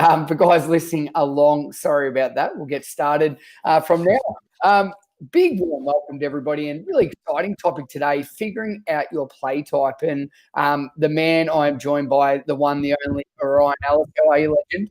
For guys listening along, sorry about that. We'll get started from now. Big warm welcome to everybody, and really exciting topic today, figuring out your play type. And the man I'm joined by, the one, the only, Ryan Ellis. How are you, legend?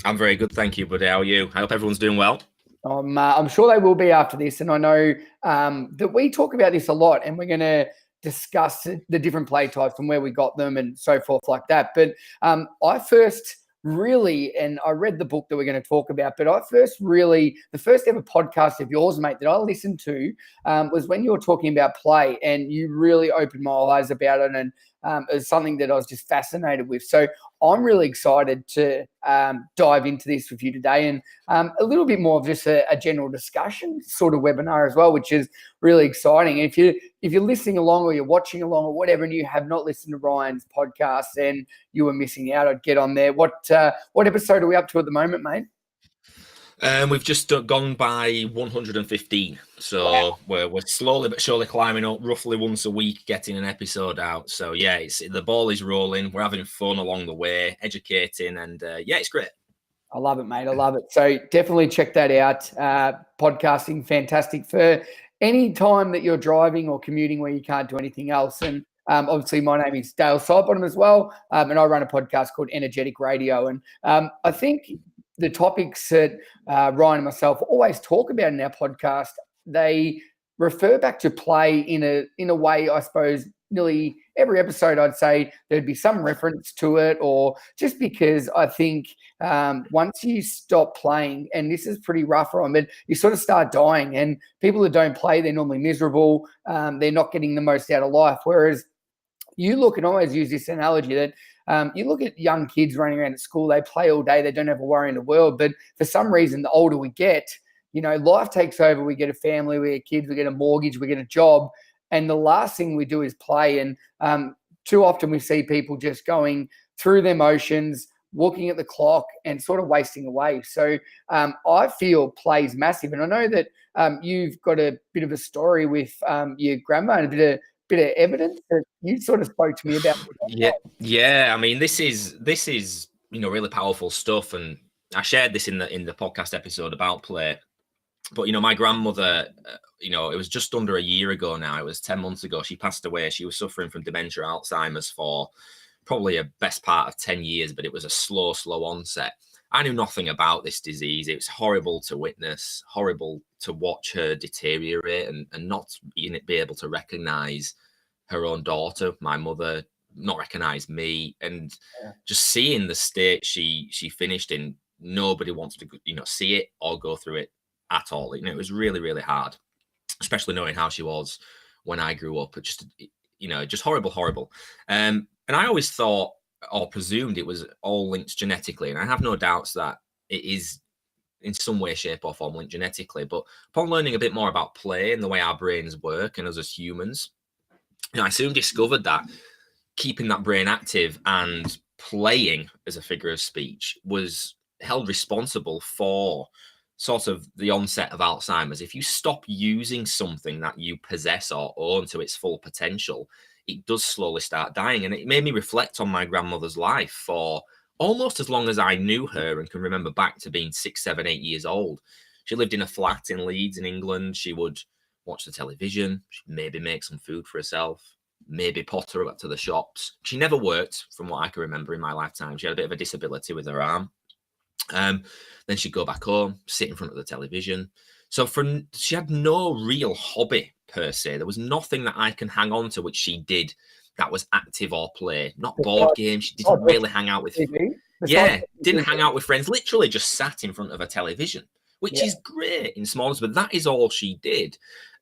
I'm very good, thank you, buddy. How are you? I hope everyone's doing well. I'm sure they will be after this, and I know that we talk about this a lot, and we're going to discuss the different play types and where we got them and so forth like that. But I first really, and I read the book that we're going to talk about, but the first ever podcast of yours, mate, that I listened to was when you were talking about play, and you really opened my eyes about it, and it was something that I was just fascinated with. So I'm really excited to dive into this with you today, and a little bit more of just a general discussion sort of webinar as well, which is really exciting. If you're listening along or you're watching along or whatever, and you have not listened to Ryan's podcast, then you were missing out. I'd get on there. What episode are we up to at the moment, mate? We've just gone by 115, so we're slowly but surely climbing up, roughly once a week, getting an episode out. So yeah, the ball is rolling. We're having fun along the way, educating, and yeah, it's great. I love it, mate. I love it. So definitely check that out. Podcasting, fantastic for any time that you're driving or commuting where you can't do anything else. And obviously, my name is Dale Sidebottom as well, and I run a podcast called Energetic Radio. And I think the topics that Ryan and myself always talk about in our podcast, they refer back to play in a way, I suppose, nearly every episode. I'd say there'd be some reference to it, or just because I think once you stop playing, and this is pretty rough, Ryan, but you sort of start dying, and people that don't play, they're normally miserable. They're not getting the most out of life. Whereas you look, and I always use this analogy that you look at young kids running around at school, they play all day, they don't have a worry in the world. But for some reason, the older we get, life takes over. We get a family, we get kids, we get a mortgage, we get a job. And the last thing we do is play. And too often we see people just going through their motions, looking at the clock and sort of wasting away. So I feel play is massive. And I know that you've got a bit of a story with your grandma and a bit of evidence that you sort of spoke to me about. Yeah. I mean, this is really powerful stuff, and I shared this in the podcast episode about play. But my grandmother, it was just under a year ago now. It was 10 months ago. She passed away. She was suffering from dementia, Alzheimer's, for probably a best part of 10 years, but it was a slow onset. I knew nothing about this disease. It was horrible to witness, horrible to watch her deteriorate and not be able to recognize her own daughter, my mother, not recognize me. And just seeing the state she finished in, nobody wants to, see it or go through it at all. It was really, really hard, especially knowing how she was when I grew up. Just horrible. And I always thought or presumed it was all linked genetically, and I have no doubts that it is in some way, shape or form linked genetically. But upon learning a bit more about play and the way our brains work and us as humans, I soon discovered that keeping that brain active and playing as a figure of speech was held responsible for sort of the onset of Alzheimer's. If you stop using something that you possess or own to its full potential, it does slowly start dying. And it made me reflect on my grandmother's life for almost as long as I knew her and can remember back to being 6, 7, 8 years old. She lived in a flat in Leeds in England. She would watch the television, she'd maybe make some food for herself, maybe potter up to the shops. She never worked, from what I can remember in my lifetime. She had a bit of a disability with her arm. Then she'd go back home, sit in front of the television. So she had no real hobby per se. There was nothing that I can hang on to which she did that was active or play. Not board games. She didn't really hang out with. Didn't hang out with friends. Literally just sat in front of a television, which is great in smallness, but that is all she did.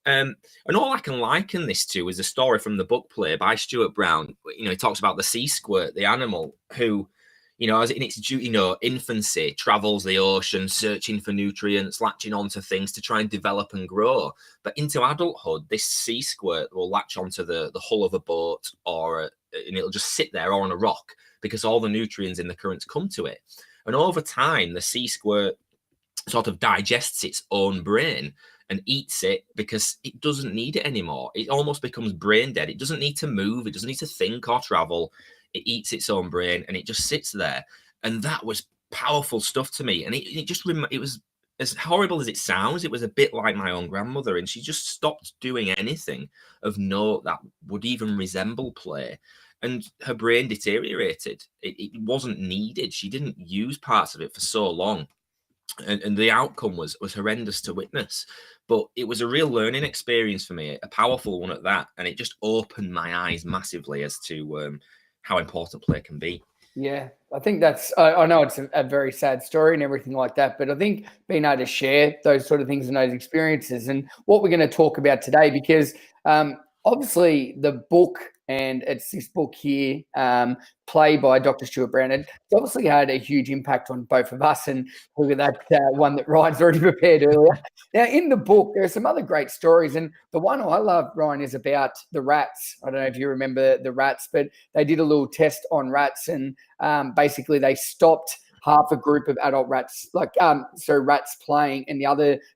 And all I can liken this to is a story from the book Play by Stuart Brown. He talks about the sea squirt, the animal who, as in its infancy, travels the ocean, searching for nutrients, latching onto things to try and develop and grow. But into adulthood, this sea squirt will latch onto the hull of a boat, and it'll just sit there or on a rock because all the nutrients in the currents come to it. And over time, the sea squirt sort of digests its own brain and eats it because it doesn't need it anymore. It almost becomes brain dead. It doesn't need to move. It doesn't need to think or travel. It eats its own brain and it just sits there. And that was powerful stuff to me. And it just, it was, as horrible as it sounds, it was a bit like my own grandmother, and she just stopped doing anything of note that would even resemble play. And her brain deteriorated. It wasn't needed. She didn't use parts of it for so long. And the outcome was horrendous to witness. But it was a real learning experience for me, a powerful one at that. And it just opened my eyes massively as to how important play can be. Yeah, I think I know it's a very sad story and everything like that, but I think being able to share those sort of things and those experiences and what we're going to talk about today, because obviously the book, and it's this book here, Play by Dr. Stuart Brown, it's obviously had a huge impact on both of us. And look at that one that Ryan's already prepared earlier. Now, in the book, there are some other great stories. And the one I love, Ryan, is about the rats. I don't know if you remember the rats, but they did a little test on rats, and basically they stopped half a group of adult rats, rats playing, and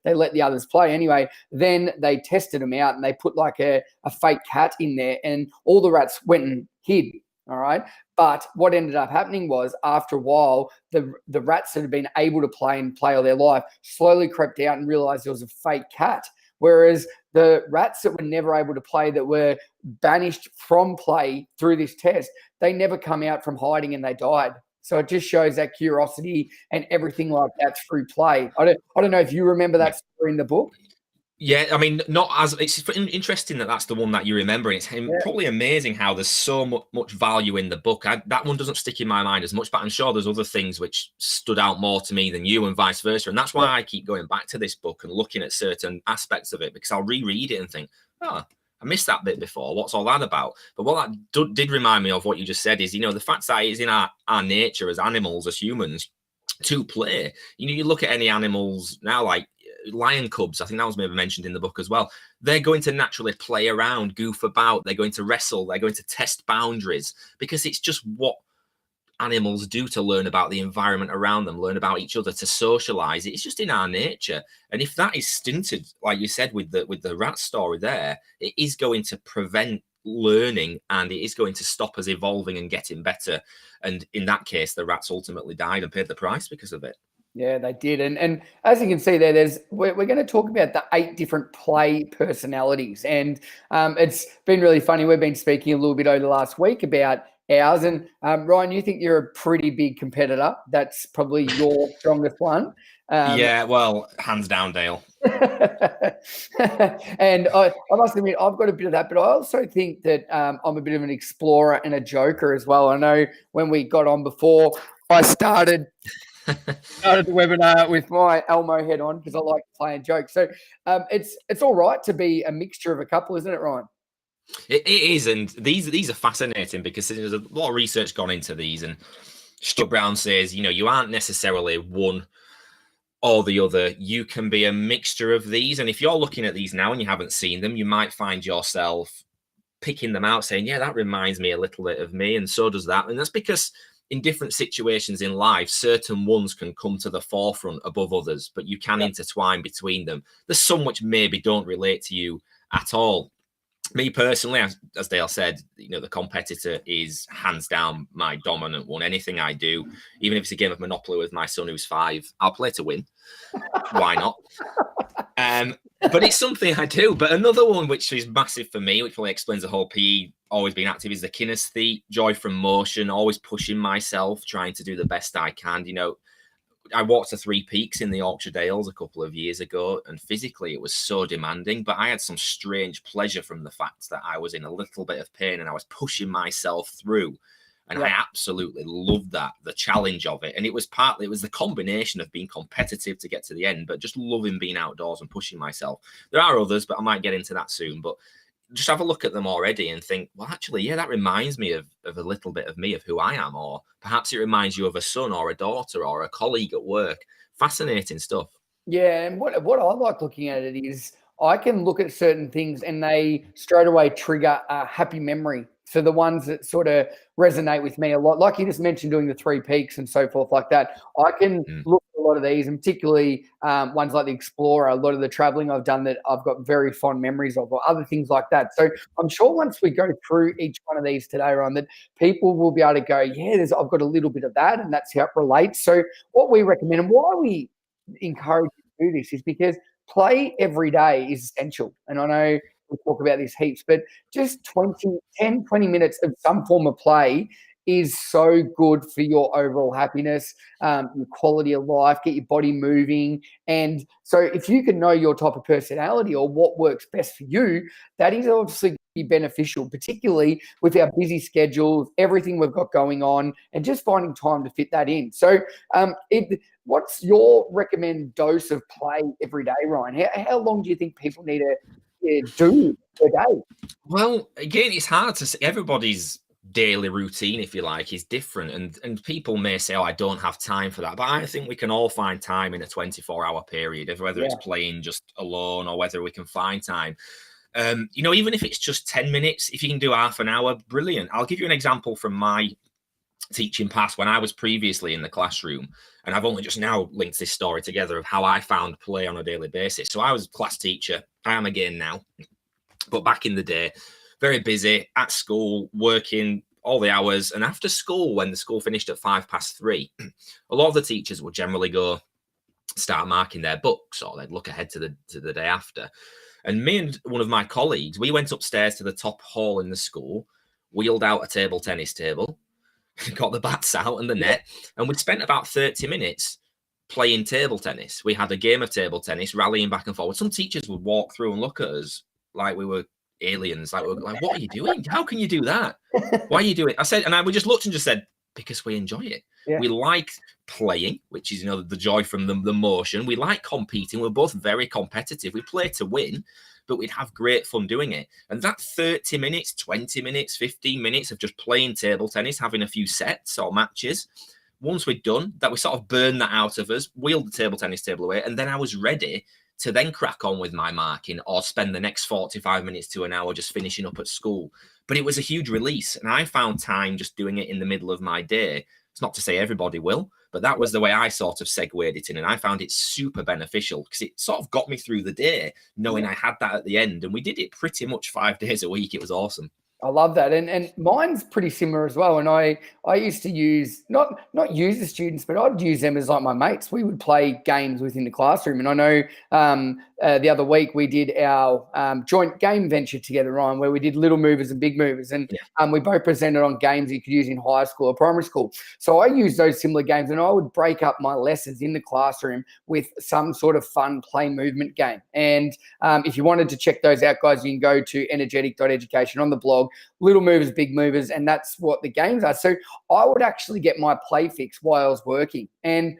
they let the others play anyway. Then they tested them out, and they put like a fake cat in there, and all the rats went and hid. All right. But what ended up happening was, after a while, the rats that had been able to play all their life slowly crept out and realized there was a fake cat. Whereas the rats that were never able to play, that were banished from play through this test, they never come out from hiding, and they died. So it just shows that curiosity and everything like that through play. I don't know if you remember that story in the book. Yeah, I mean, not as it's interesting that's the one that you remember. It's probably amazing how there's so much value in the book. That one doesn't stick in my mind as much, but I'm sure there's other things which stood out more to me than you, and vice versa. And that's why I keep going back to this book and looking at certain aspects of it, because I'll reread it and think, oh, I missed that bit before. What's all that about? But what that did remind me of, what you just said, is, the fact that it is in our nature as animals, as humans, to play. You look at any animals now, like lion cubs, I think that was maybe mentioned in the book as well. They're going to naturally play around, goof about. They're going to wrestle. They're going to test boundaries, because it's just what animals do to learn about the environment around them, learn about each other, to socialize. It's just in our nature. And if that is stinted, like you said with the rat story there, it is going to prevent learning, and it is going to stop us evolving and getting better. And in that case, the rats ultimately died and paid the price because of it. Yeah, they did. And as you can see there, we're going to talk about the 8 different play personalities. And it's been really funny. We've been speaking a little bit over the last week about ours. And Ryan, you think you're a pretty big competitor. That's probably your strongest one. Yeah, well, hands down, Dale. And I must admit, I've got a bit of that, but I also think that I'm a bit of an explorer and a joker as well. I know when we got on before, I started the webinar with my Elmo head on, because I like playing jokes. So it's all right to be a mixture of a couple, isn't it, Ryan? It is, and these are fascinating, because there's a lot of research gone into these. And Stuart Brown says, you aren't necessarily one or the other. You can be a mixture of these. And if you're looking at these now and you haven't seen them, you might find yourself picking them out, saying, yeah, that reminds me a little bit of me, and so does that. And that's because in different situations in life, certain ones can come to the forefront above others, but you can intertwine between them. There's some which maybe don't relate to you at all. Me personally, as Dale said, the competitor is hands down my dominant one. Anything I do, even if it's a game of Monopoly with my son who's 5, I'll play to win. Why not? But it's something I do. But another one which is massive for me, which probably explains the whole PE always being active, is the kinesthete, joy from motion, always pushing myself, trying to do the best I can. I walked to 3 Peaks in the Yorkshire Dales a couple of years ago, and physically it was so demanding, but I had some strange pleasure from the fact that I was in a little bit of pain and I was pushing myself through. And I absolutely loved that, the challenge of it. And it was the combination of being competitive to get to the end, but just loving being outdoors and pushing myself. There are others, but I might get into that soon. But just have a look at them already and think, well, actually, yeah, that reminds me of a little bit of me, of who I am. Or perhaps it reminds you of a son or a daughter or a colleague at work. Fascinating stuff. Yeah, and what I like looking at it is, I can look at certain things and they straight away trigger a happy memory So the ones that sort of resonate with me a lot, like you just mentioned, doing the 3 peaks and so forth like that, I can look at a lot of these, and particularly ones like the Explorer, a lot of the traveling I've done that I've got very fond memories of, or other things like that. So I'm sure once we go through each one of these today, Ryan, that people will be able to go, yeah, I've got a little bit of that, and that's how it relates. So what we recommend, and why we encourage you to do this, is because play every day is essential. And I know we talk about this heaps, but just 10, 20 minutes of some form of play is so good for your overall happiness, your quality of life, get your body moving. And so if you can know your type of personality or what works best for you, that is obviously be beneficial, particularly with our busy schedules, everything we've got going on, and just finding time to fit that in. So what's your recommended dose of play every day, Ryan? How long do you think people need to do per day? Well, again, it's hard to say. Everybody's daily routine, if you like, is different, and people may say, oh, I don't have time for that, but I think we can all find time in a 24-hour period, whether it's playing just alone or whether we can find time. Even if it's just 10 minutes, if you can do half an hour, brilliant. I'll give you an example from my teaching past when I was previously in the classroom, and I've only just now linked this story together of how I found play on a daily basis. So I was a class teacher. I am again now, but back in the day, very busy at school, working all the hours. And after school, when the school finished at 3:05, a lot of the teachers would generally go start marking their books, or they'd look ahead to the day after. And me and one of my colleagues, we went upstairs to the top hall in the school, wheeled out a table tennis table, got the bats out and the net, and we'd spent about 30 minutes playing table tennis. We had a game of table tennis, rallying back and forward. Some teachers would walk through and look at us like we were aliens, like what are you doing? How can you do that? Why are you doing it? I said, and we just looked and just said, because we enjoy it. We like playing, which is, the joy from the motion. We like competing. We're both very competitive. We play to win, but we'd have great fun doing it. And that 30 minutes, 20 minutes, 15 minutes of just playing table tennis, having a few sets or matches, once we'd done that, we sort of burned that out of us, wheeled the table tennis table away, and then I was ready to then crack on with my marking or spend the next 45 minutes to an hour just finishing up at school. But it was a huge release, and I found time just doing it in the middle of my day. It's not to say everybody will, but that was the way I sort of segued it in, and I found it super beneficial because it sort of got me through the day knowing I had that at the end, and we did it pretty much 5 days a week. It was awesome. I love that. And mine's pretty similar as well. And I used to use, not use the students, but I'd use them as like my mates. We would play games within the classroom. And I know the other week we did our joint game venture together, Ryan, where we did little movers and big movers. And we both presented on games you could use in high school or primary school. So I used those similar games, and I would break up my lessons in the classroom with some sort of fun play movement game. And if you wanted to check those out, guys, you can go to energetic.education on the blog. Little movers, big movers, and that's what the games are. So I would actually get my play fix while I was working, and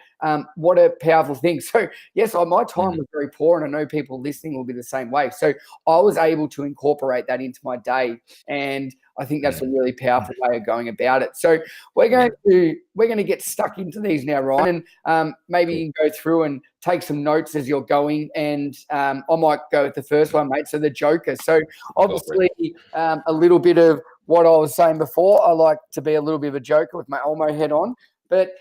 what a powerful thing. So yes, my time was very poor, and I know people listening will be the same way. So I was able to incorporate that into my day, and I think that's a really powerful way of going about it. So we're going to get stuck into these now, Ryan, and maybe you can go through and take some notes as you're going. And I might go with the first one, mate. So the Joker. So obviously a little bit of what I was saying before. I like to be a little bit of a joker with my Elmo head on, but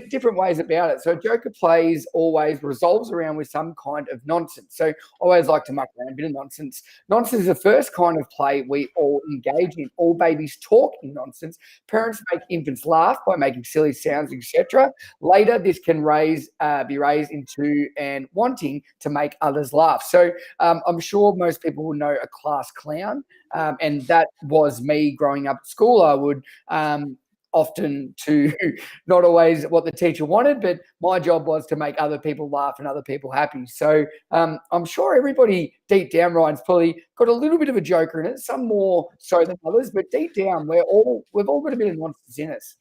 different ways about it. So Joker plays always resolves around with some kind of nonsense. So I always like to muck around a bit of nonsense. Nonsense is the first kind of play we all engage in. All babies talk in nonsense. Parents make infants laugh by making silly sounds, etc. Later, this can be raised into and wanting to make others laugh. So I'm sure most people will know a class clown, and that was me growing up at school. I would often to not always what the teacher wanted, but my job was to make other people laugh and other people happy. So I'm sure everybody deep down, Ryan's probably got a little bit of a joker in it, some more so than others, but deep down we've all got a bit of nonsense in us.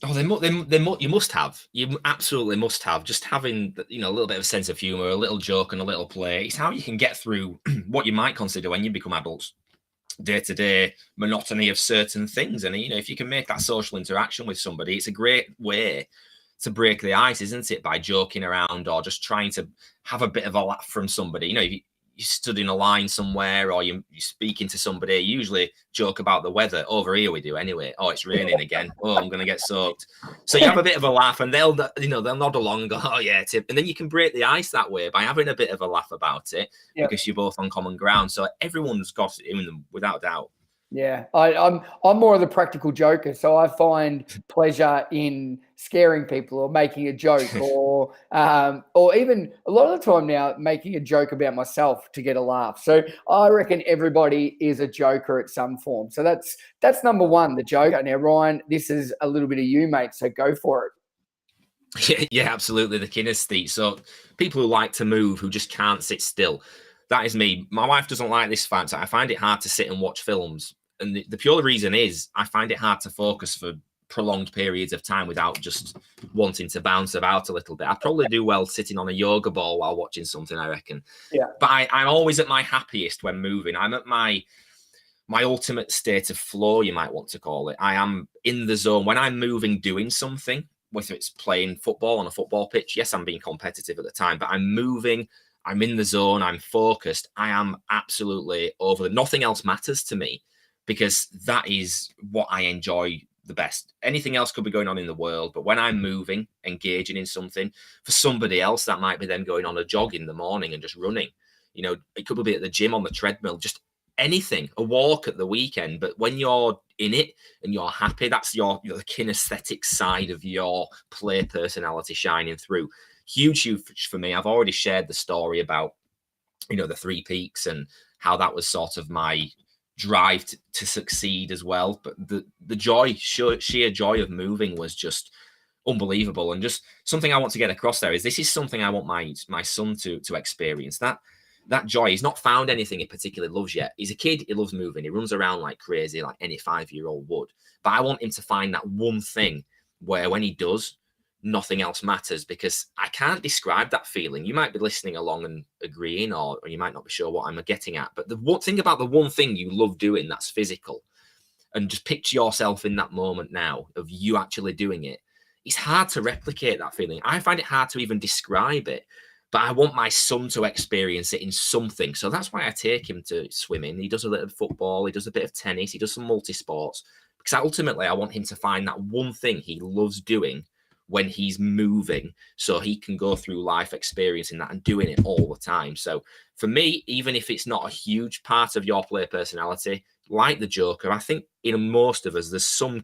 Oh, you must have. You absolutely must have. Just having a little bit of a sense of humor, a little joke, and a little play. It's how you can get through what you might consider when you become adults, day-to-day monotony of certain things. And if you can make that social interaction with somebody, it's a great way to break the ice, isn't it? By joking around or just trying to have a bit of a laugh from somebody. stood in a line somewhere, or you're speaking to somebody, you usually joke about the weather. Over here we do anyway. Oh, it's raining again. Oh, I'm going to get soaked. So you have a bit of a laugh, and they'll nod along and go, oh yeah, tip. And then you can break the ice that way by having a bit of a laugh about it, because you're both on common ground. So everyone's got it in them without doubt. Yeah, I'm more of the practical joker, so I find pleasure in scaring people or making a joke, or even a lot of the time now making a joke about myself to get a laugh. So I reckon everybody is a joker at some form. So that's number one, the joker. Now, Ryan, this is a little bit of you, mate. So go for it. Yeah, absolutely. The kinesthete. So people who like to move, who just can't sit still. That is me. My wife doesn't like this fact. I find it hard to sit and watch films. And the pure reason is I find it hard to focus for prolonged periods of time without just wanting to bounce about a little bit. I probably do well sitting on a yoga ball while watching something, I reckon. Yeah. But I'm always at my happiest when moving. I'm at my ultimate state of flow, you might want to call it. I am in the zone. When I'm moving, doing something, whether it's playing football on a football pitch, yes, I'm being competitive at the time, but I'm moving, I'm in the zone, I'm focused. I am absolutely over it. Nothing else matters to me, because that is what I enjoy the best. Anything else could be going on in the world, but when I'm moving, engaging in something, for somebody else, that might be them going on a jog in the morning and just running. You know, it could be at the gym on the treadmill, just anything, a walk at the weekend. But when you're in it and you're happy, that's your the kinesthetic side of your play personality shining through. Huge for me. I've already shared the story about, the 3 peaks and how that was sort of my drive to succeed as well. But the joy, sheer joy of moving was just unbelievable. And just something I want to get across there is this is something I want my son to experience. That joy. He's not found anything he particularly loves yet. He's a kid, he loves moving. He runs around like crazy, like any 5-year-old would. But I want him to find that one thing where when he does, nothing else matters, because I can't describe that feeling. You might be listening along and agreeing, or you might not be sure what I'm getting at. But the one thing about the one thing you love doing that's physical, and just picture yourself in that moment now of you actually doing it. It's hard to replicate that feeling. I find it hard to even describe it, but I want my son to experience it in something. So that's why I take him to swimming. He does a little football, he does a bit of tennis, he does some multi-sports, because ultimately I want him to find that one thing he loves doing when he's moving, so he can go through life experiencing that and doing it all the time. So for me, even if it's not a huge part of your play personality, like the Joker, I think in most of us, there's some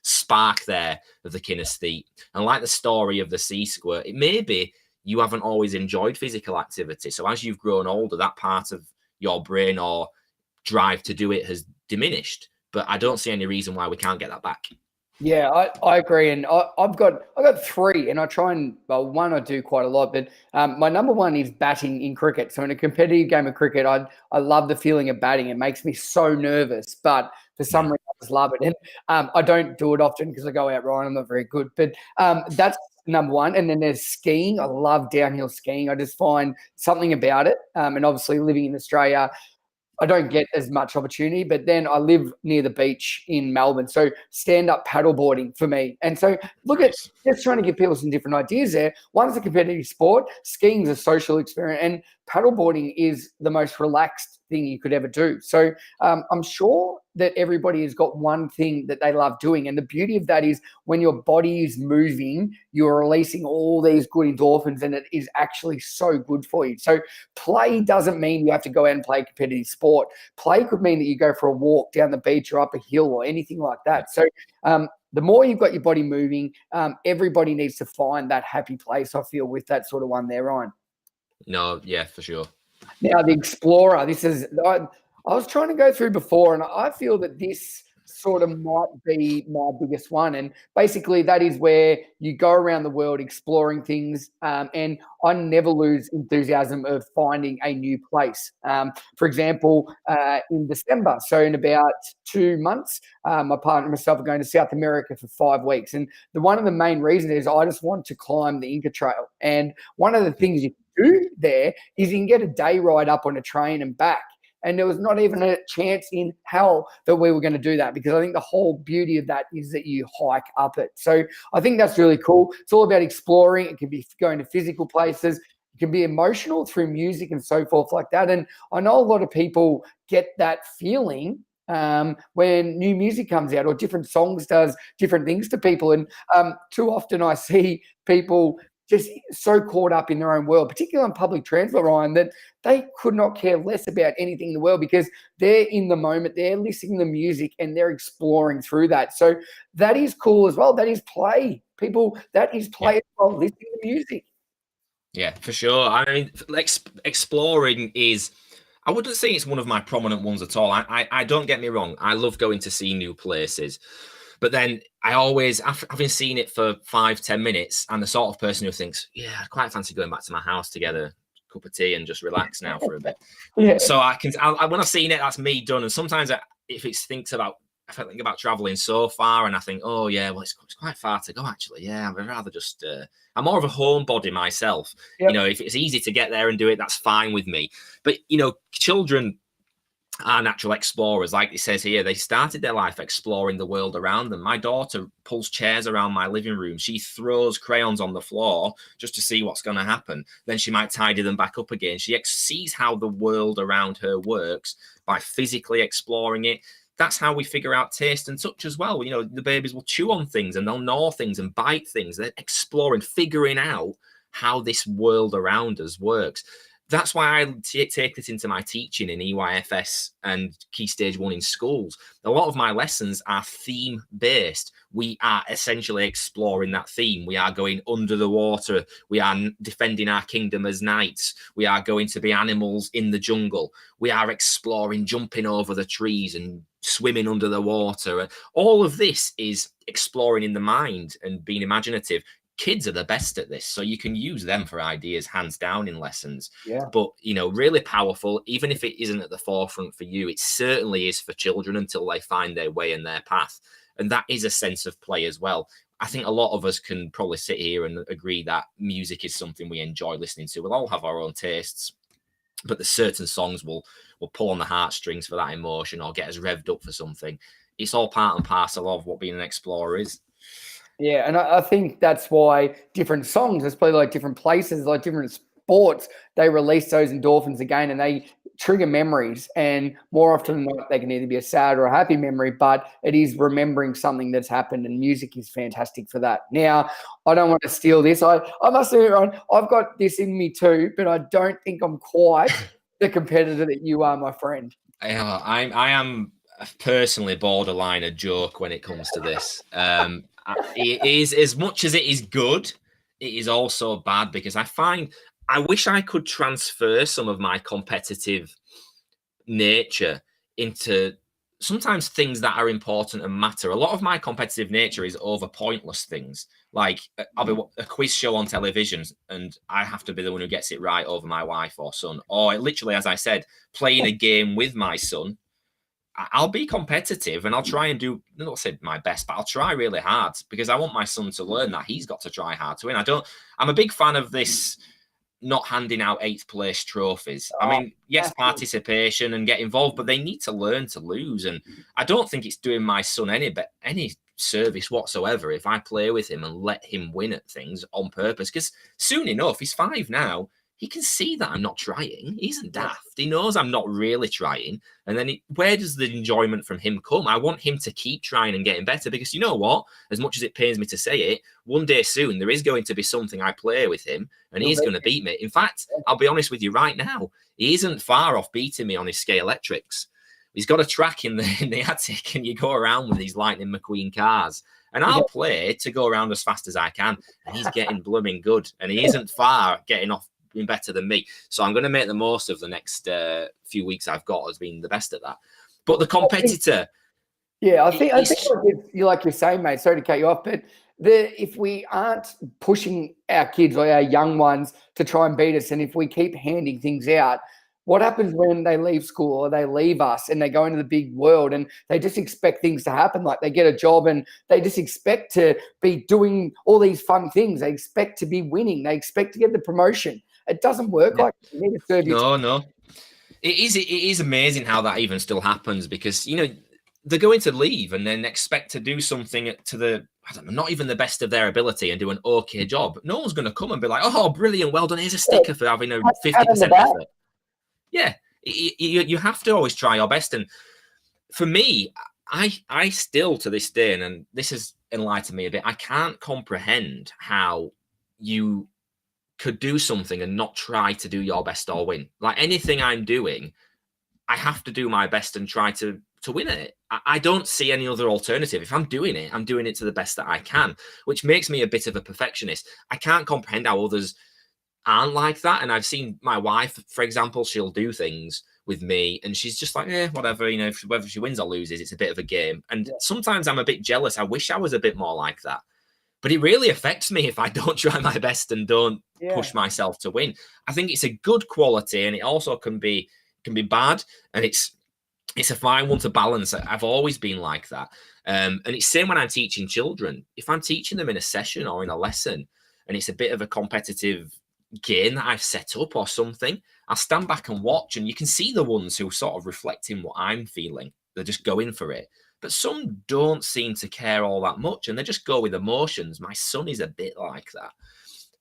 spark there of the kinesthete. And like the story of the sea squirt, it may be you haven't always enjoyed physical activity. So as you've grown older, that part of your brain or drive to do it has diminished. But I don't see any reason why we can't get that back. Yeah, I agree, and I've got 3, and I try and one I do quite a lot, but my number one is batting in cricket. So in a competitive game of cricket, I love the feeling of batting. It makes me so nervous, but for some reason I just love it. And I don't do it often because I go out, Ryan. I'm not very good, but that's number one. And then there's skiing. I love downhill skiing. I just find something about it, and obviously living in Australia, I don't get as much opportunity, but then I live near the beach in Melbourne. So stand-up paddleboarding for me. And so look at just trying to give people some different ideas there. One's a competitive sport, skiing is a social experience, and paddleboarding is the most relaxed thing you could ever do. So I'm sure that everybody has got one thing that they love doing. And the beauty of that is when your body is moving, you're releasing all these good endorphins, and it is actually so good for you. So play doesn't mean you have to go out and play a competitive sport. Play could mean that you go for a walk down the beach or up a hill or anything like that. So the more you've got your body moving, everybody needs to find that happy place, I feel, with that sort of one there, Ryan. No, yeah, for sure. Now, the Explorer, this is, I was trying to go through before, and I feel that this sort of might be my biggest one. And basically that is where you go around the world exploring things. And I never lose enthusiasm of finding a new place. For example, in December, so in about 2 months, my partner and myself are going to South America for 5 weeks. And one of the main reasons is I just want to climb the Inca Trail. And one of the things you can do there is you can get a day ride up on a train and back. And there was not even a chance in hell that we were going to do that, because I think the whole beauty of that is that you hike up it. So I think that's really cool. It's all about exploring. It can be going to physical places. It You can be emotional through music and so forth like that. And I know a lot of people get that feeling when new music comes out or different songs does different things to people. And too often I see people just so caught up in their own world, particularly on public transport, Ryan, that they could not care less about anything in the world because they're in the moment, they're listening to music and they're exploring through that. So that is cool as well. That is play. People, that is play as well, listening to music. Yeah, for sure. I mean, exploring is, I wouldn't say it's one of my prominent ones at all. I don't get me wrong. I love going to see new places. But then I always, having seen it for 5-10 minutes, I'm the sort of person who thinks, yeah, I quite fancy going back to my house to get a cup of tea and just relax now for a bit. So when I've seen it, that's me done. And sometimes if I think about traveling so far and I think, oh yeah, well, it's quite far to go actually. Yeah, I'd rather just, I'm more of a homebody myself. Yep. You know, if it's easy to get there and do it, that's fine with me. But, children are natural explorers. Like it says here, they started their life exploring the world around them. My daughter pulls chairs around my living room. She throws crayons on the floor just to see what's going to happen. Then she might tidy them back up again. She sees how the world around her works by physically exploring it. That's how we figure out taste and touch as well. The babies will chew on things and they'll gnaw things and bite things. They're exploring, figuring out how this world around us works. That's why I take this into my teaching in EYFS and Key Stage 1 in schools. A lot of my lessons are theme-based. We are essentially exploring that theme. We are going under the water. We are defending our kingdom as knights. We are going to be animals in the jungle. We are exploring, jumping over the trees and swimming under the water. All of this is exploring in the mind and being imaginative. Kids are the best at this, so you can use them for ideas hands down in lessons. But really powerful. Even if it isn't at the forefront for you, it certainly is for children until they find their way and their path. And that is a sense of play as well. I think a lot of us can probably sit here and agree that music is something we enjoy listening to. We'll all have our own tastes, but there's certain songs will pull on the heartstrings for that emotion or get us revved up for something. It's all part and parcel of what being an explorer is. Yeah, and I think that's why different songs, especially like different places, like different sports, they release those endorphins again and they trigger memories. And more often than not, they can either be a sad or a happy memory, but it is remembering something that's happened, and music is fantastic for that. Now, I don't want to steal this. I must admit, Ron, I've got this in me too, but I don't think I'm quite the competitor that you are, my friend. I am personally borderline a joke when it comes to this. It is, as much as it is good, it is also bad because I wish I could transfer some of my competitive nature into sometimes things that are important and matter. A lot of my competitive nature is over pointless things. Like I'll be a quiz show on television and I have to be the one who gets it right over my wife or son. Or literally, as I said, playing a game with my son. I'll be competitive and I'll try and do, not say my best, but I'll try really hard because I want my son to learn that he's got to try hard to win. I'm a big fan of this not handing out 8th place trophies. I mean, yes, participation and get involved, but they need to learn to lose. And I don't think it's doing my son any service whatsoever if I play with him and let him win at things on purpose. Because soon enough, he's 5 now. He can see that I'm not trying. He isn't daft. He knows I'm not really trying. And then where does the enjoyment from him come? I want him to keep trying and getting better because you know what? As much as it pains me to say it, one day soon there is going to be something I play with him and he's going to beat me. In fact, I'll be honest with you right now, he isn't far off beating me on his Scalextrics. He's got a track in the attic and you go around with these Lightning McQueen cars. And I'll play to go around as fast as I can. And he's getting blooming good. And he isn't far getting off better than me. So I'm going to make the most of the next few weeks I've got as being the best at that. But the competitor... I think like you're saying, mate, sorry to cut you off, but if we aren't pushing our kids or our young ones to try and beat us, and if we keep handing things out, what happens when they leave school or they leave us and they go into the big world and they just expect things to happen? Like they get a job and they just expect to be doing all these fun things. They expect to be winning. They expect to get the promotion. It doesn't work like that. You need to serve your No. It is amazing how that even still happens because, they're going to leave and then expect to do something to the I don't know, not even the best of their ability and do an okay job, no one's going to come and be like, oh, brilliant, well done, here's a sticker for having a 50% effort. Yeah, you have to always try your best. And for me, I still to this day, and this has enlightened me a bit, I can't comprehend how you could do something and not try to do your best or win. Like anything I'm doing, I have to do my best and try to win it. I don't see any other alternative. If I'm doing it to the best that I can, which makes me a bit of a perfectionist. I can't comprehend how others aren't like that. And I've seen my wife, for example, she'll do things with me and she's just like, whatever, you know, whether she wins or loses, it's a bit of a game. And sometimes I'm a bit jealous. I wish I was a bit more like that. But it really affects me if I don't try my best and don't push myself to win. I think it's a good quality, and it also can be bad, and it's a fine one to balance. I've always been like that. And it's same when I'm teaching children. If I'm teaching them in a session or in a lesson, and it's a bit of a competitive game that I've set up or something, I'll stand back and watch, and you can see the ones who sort of reflecting what I'm feeling. They're just going for it. But some don't seem to care all that much, and they just go with emotions. My son is a bit like that.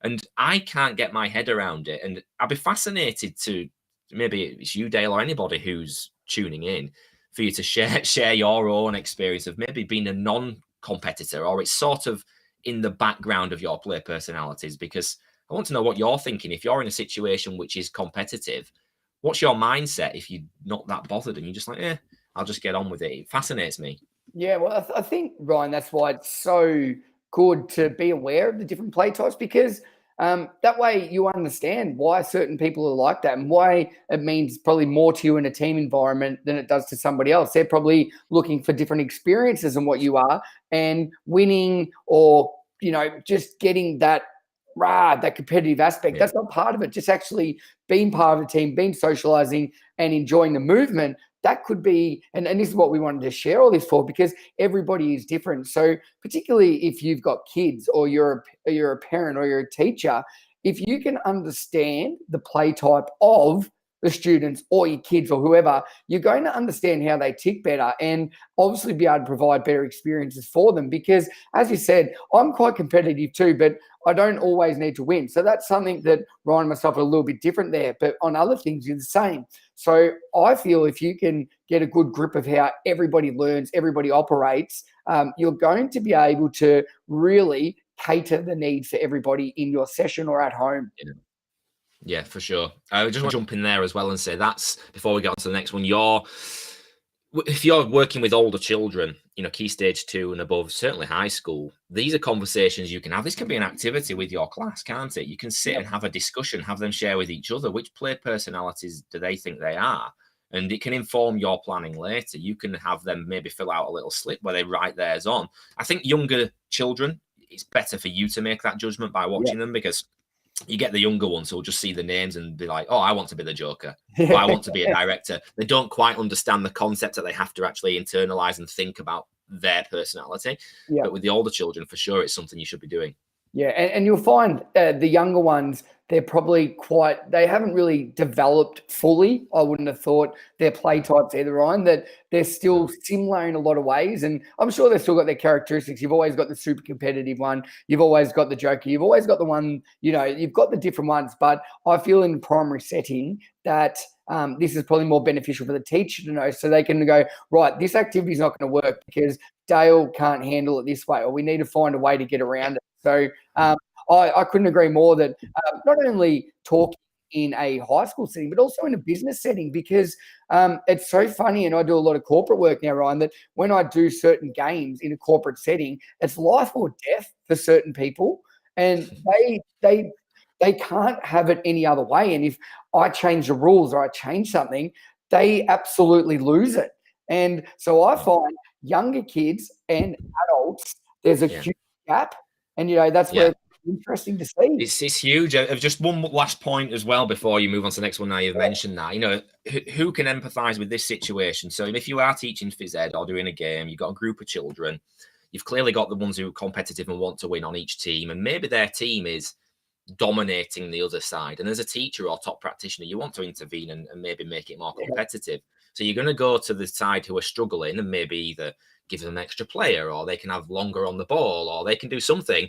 And I can't get my head around it. And I'd be fascinated to, maybe it's you, Dale, or anybody who's tuning in, for you to share your own experience of maybe being a non-competitor, or it's sort of in the background of your play personalities, because I want to know what you're thinking. If you're in a situation which is competitive, what's your mindset if you're not that bothered and you're just like, I'll just get on with it? It fascinates me. Yeah, well, I think, Ryan, that's why it's so good to be aware of the different play types, because that way you understand why certain people are like that and why it means probably more to you in a team environment than it does to somebody else. They're probably looking for different experiences than what you are, and winning or, you know, just getting that competitive aspect. That's not part of it. Just actually being part of a team, being socializing and enjoying the movement. That could be, and this is what we wanted to share all this for, because everybody is different. So particularly if you've got kids, or you're a parent, or you're a teacher, if you can understand the play type of the students or your kids or whoever, you're going to understand how they tick better and obviously be able to provide better experiences for them. Because as you said, I'm quite competitive too, but I don't always need to win. So that's something that Ryan and myself are a little bit different there. But on other things, you're the same. So I feel if you can get a good grip of how everybody learns, everybody operates, you're going to be able to really cater the needs for everybody in your session or at home. Yeah, for sure. I just want to jump in there as well and say, that's, before we get on to the next one, if you're working with older children, you know, key stage 2 and above, certainly high school, these are conversations you can have. This can be an activity with your class, can't it? You can sit and have a discussion, have them share with each other, which play personalities do they think they are? And it can inform your planning later. You can have them maybe fill out a little slip where they write theirs on. I think younger children, it's better for you to make that judgment by watching them, because you get the younger ones who will just see the names and be like, oh, I want to be the Joker. Or I want to be a director. They don't quite understand the concept that they have to actually internalize and think about their personality. But with the older children, for sure, it's something you should be doing. Yeah, and you'll find the younger ones, they're probably they haven't really developed fully. I wouldn't have thought their play types either, Ryan, that they're still similar in a lot of ways. And I'm sure they've still got their characteristics. You've always got the super competitive one. You've always got the joker. You've always got the one, you know, you've got the different ones. But I feel in the primary setting that this is probably more beneficial for the teacher to know, so they can go, right, this activity is not going to work because Dale can't handle it this way, or we need to find a way to get around it. So I couldn't agree more that not only talking in a high school setting, but also in a business setting, because it's so funny, and I do a lot of corporate work now, Ryan, that when I do certain games in a corporate setting, it's life or death for certain people, and they can't have it any other way. And if I change the rules or I change something, they absolutely lose it. And so I find younger kids and adults, there's a huge gap. And, you know, that's where it's interesting to see. It's huge. Just one last point as well before you move on to the next one. Now you've mentioned that, you know, who can empathize with this situation? So if you are teaching phys ed or doing a game, you've got a group of children, you've clearly got the ones who are competitive and want to win on each team, and maybe their team is dominating the other side. And as a teacher or top practitioner, you want to intervene and maybe make it more competitive. So you're going to go to the side who are struggling and maybe either give them an extra player, or they can have longer on the ball, or they can do something.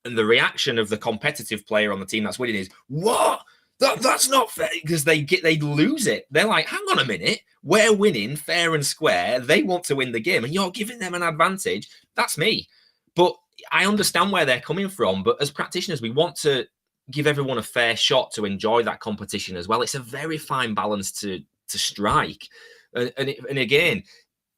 And the reaction of the competitive player on the team that's winning is, what? That's not fair, because they lose it. They're like, hang on a minute, we're winning fair and square. They want to win the game, and you're giving them an advantage. That's me. But I understand where they're coming from. But as practitioners, we want to give everyone a fair shot to enjoy that competition as well. It's a very fine balance to strike. And again,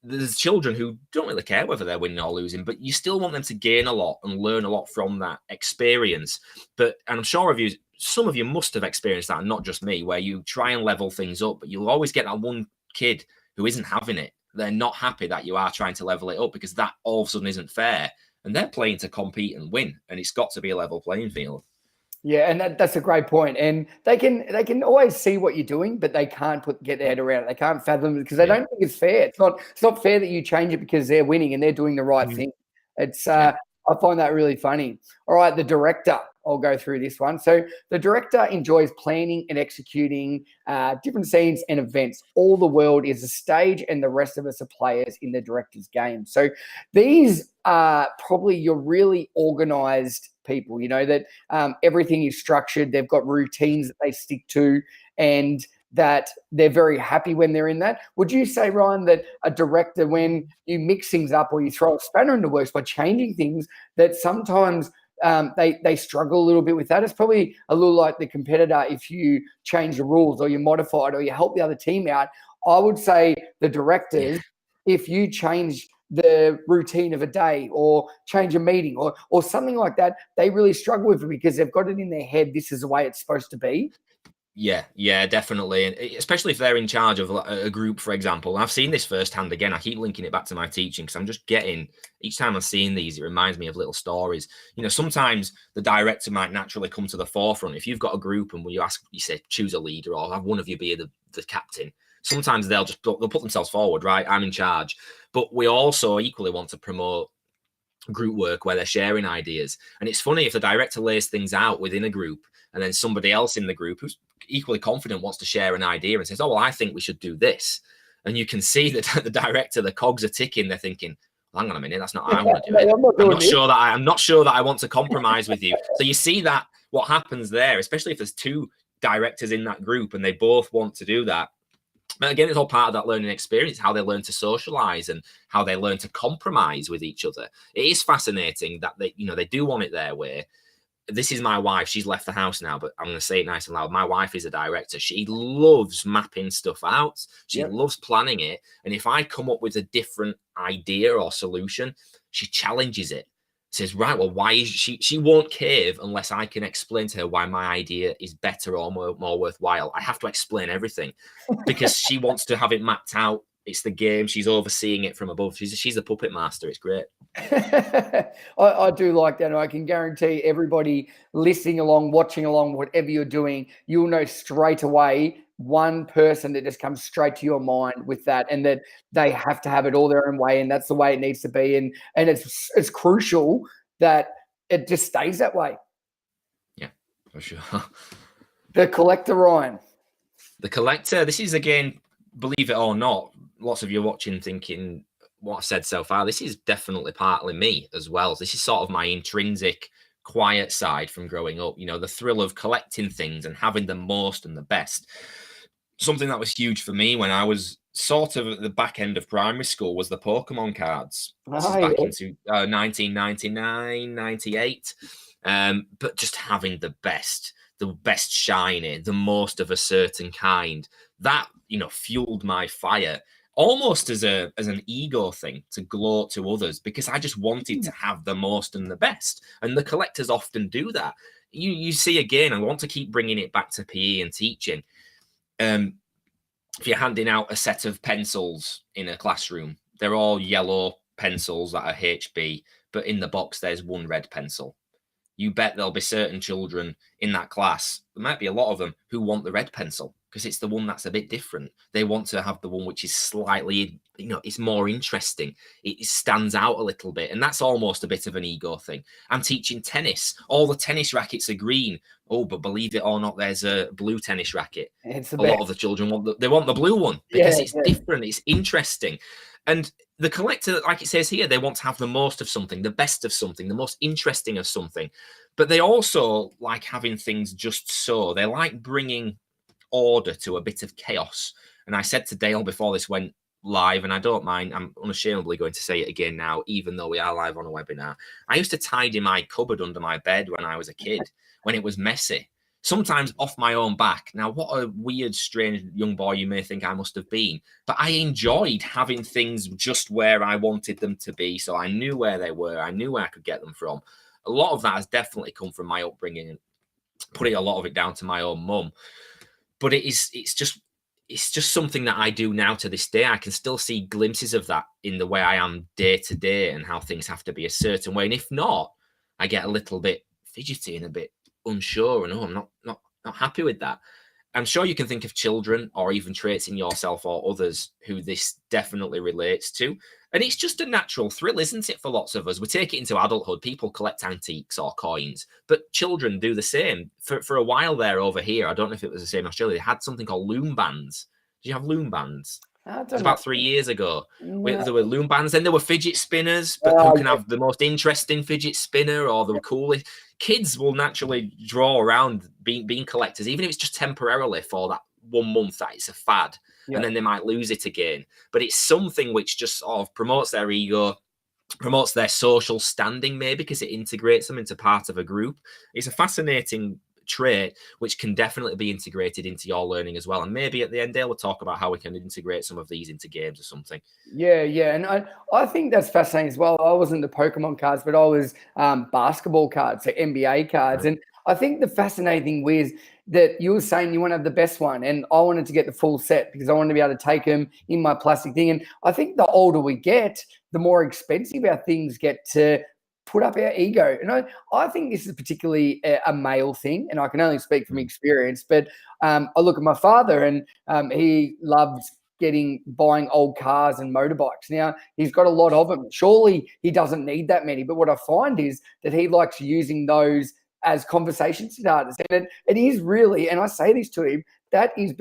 there's children who don't really care whether they're winning or losing, but you still want them to gain a lot and learn a lot from that experience. And I'm sure some of you must have experienced that, and not just me, where you try and level things up, but you'll always get that one kid who isn't having it. They're not happy that you are trying to level it up, because that all of a sudden isn't fair. And they're playing to compete and win, and it's got to be a level playing field. Yeah, and that's a great point. And they can always see what you're doing, but they can't get their head around it. They can't fathom it because they don't think it's fair. It's not fair that you change it because they're winning and they're doing the right thing. It's I find that really funny. All right, the director. I'll go through this one. So the director enjoys planning and executing different scenes and events. All the world is a stage, and the rest of us are players in the director's game. So these are probably your really organized people, that everything is structured. They've got routines that they stick to, and that they're very happy when they're in that. Would you say, Ryan, that a director, when you mix things up or you throw a spanner in the works by changing things, that sometimes they struggle a little bit with that? It's probably a little like the competitor. If you change the rules or you modify it or you help the other team out, I would say the directors, if you change the routine of a day or change a meeting or something like that, they really struggle with it because they've got it in their head, this is the way it's supposed to be. Yeah, definitely. And especially if they're in charge of a group, for example. And I've seen this firsthand again. I keep linking it back to my teaching because I'm just getting, each time I'm seeing these, it reminds me of little stories. Sometimes the director might naturally come to the forefront. If you've got a group and you say, choose a leader or have one of you be the captain, sometimes they'll put themselves forward, right? I'm in charge. But we also equally want to promote group work where they're sharing ideas. And it's funny if the director lays things out within a group and then somebody else in the group who's equally confident wants to share an idea and says, oh, well, I think we should do this. And you can see that the director, the cogs are ticking. They're thinking, hang on a minute, that's not how I want to do it. I'm not sure that I want to compromise with you. So you see that what happens there, especially if there's two directors in that group and they both want to do that. But again, it's all part of that learning experience, how they learn to socialize and how they learn to compromise with each other. It is fascinating that they do want it their way. This is my wife. She's left the house now, but I'm going to say it nice and loud. My wife is a director. She loves mapping stuff out. She loves planning it. And if I come up with a different idea or solution, she challenges it. Says, right, well, why is she won't cave unless I can explain to her why my idea is better or more worthwhile. I have to explain everything because she wants to have it mapped out. It's the game. She's overseeing it from above. She's the puppet master. It's great. I do like that. And I can guarantee everybody listening along, watching along, whatever you're doing, you'll know straight away one person that just comes straight to your mind with that, and that they have to have it all their own way, and that's the way it needs to be. And it's crucial that it just stays that way. Yeah, for sure. The collector, Ryan. The collector. This is, again, believe it or not, lots of you watching thinking what I've said so far, this is definitely partly me as well. This is sort of my intrinsic quiet side from growing up, the thrill of collecting things and having the most and the best. Something that was huge for me when I was sort of at the back end of primary school was the Pokemon cards. This is back into 1999, 98. But just having the best shiny, the most of a certain kind, that, fueled my fire. Almost as an ego thing to gloat to others, because I just wanted to have the most and the best. And the collectors often do that. You see, again, I want to keep bringing it back to PE and teaching. If you're handing out a set of pencils in a classroom, they're all yellow pencils that are HB, but in the box there's one red pencil. You bet there'll be certain children in that class, there might be a lot of them, who want the red pencil because it's the one that's a bit different. They want to have the one which is slightly, it's more interesting. It stands out a little bit. And that's almost a bit of an ego thing. I'm teaching tennis. All the tennis rackets are green. Oh, but believe it or not, there's a blue tennis racket. A lot of the children want the blue one because it's different. It's interesting. And the collector, like it says here, they want to have the most of something, the best of something, the most interesting of something. But they also like having things just so. They like bringing order to a bit of chaos. And I said to Dale before this went live, and I don't mind, I'm unashamedly going to say it again now, even though we are live on a webinar. I used to tidy my cupboard under my bed when I was a kid, when it was messy, sometimes off my own back. Now, what a weird, strange young boy you may think I must have been, but I enjoyed having things just where I wanted them to be. So I knew where they were. I knew where I could get them from. A lot of that has definitely come from my upbringing, and putting a lot of it down to my own mum. But it's just something that I do now to this day. I can still see glimpses of that in the way I am day to day and how things have to be a certain way. And if not, I get a little bit fidgety and a bit unsure, and I'm not happy with that. I'm sure you can think of children or even traits in yourself or others who this definitely relates to. And it's just a natural thrill, isn't it, for lots of us? We take it into adulthood. People collect antiques or coins, but children do the same. For a while there over here, I don't know if it was the same in Australia, they had something called loom bands. Did you have loom bands? It was about 3 years ago. No. There were loom bands, then there were fidget spinners, but who can have the most interesting fidget spinner or the coolest? Kids will naturally draw around being collectors, even if it's just temporarily for that 1 month that it's a fad, and then they might lose it again. But it's something which just sort of promotes their ego, promotes their social standing, maybe because it integrates them into part of a group. It's a fascinating trait which can definitely be integrated into your learning as well, and maybe at the end Dale will talk about how we can integrate some of these into games or something. And I think that's fascinating as well. I wasn't the Pokemon cards, but I was basketball cards, so NBA cards. Right. And I think the fascinating thing was that you were saying you want to have the best one, and I wanted to get the full set because I wanted to be able to take them in my plastic thing. And I think the older we get, the more expensive our things get to put up our ego. And I think this is particularly a male thing, and I can only speak from experience, but I look at my father, and he loves buying old cars and motorbikes. Now, he's got a lot of them. Surely he doesn't need that many, but what I find is that he likes using those as conversation starters. And it is really, and I say this to him, that is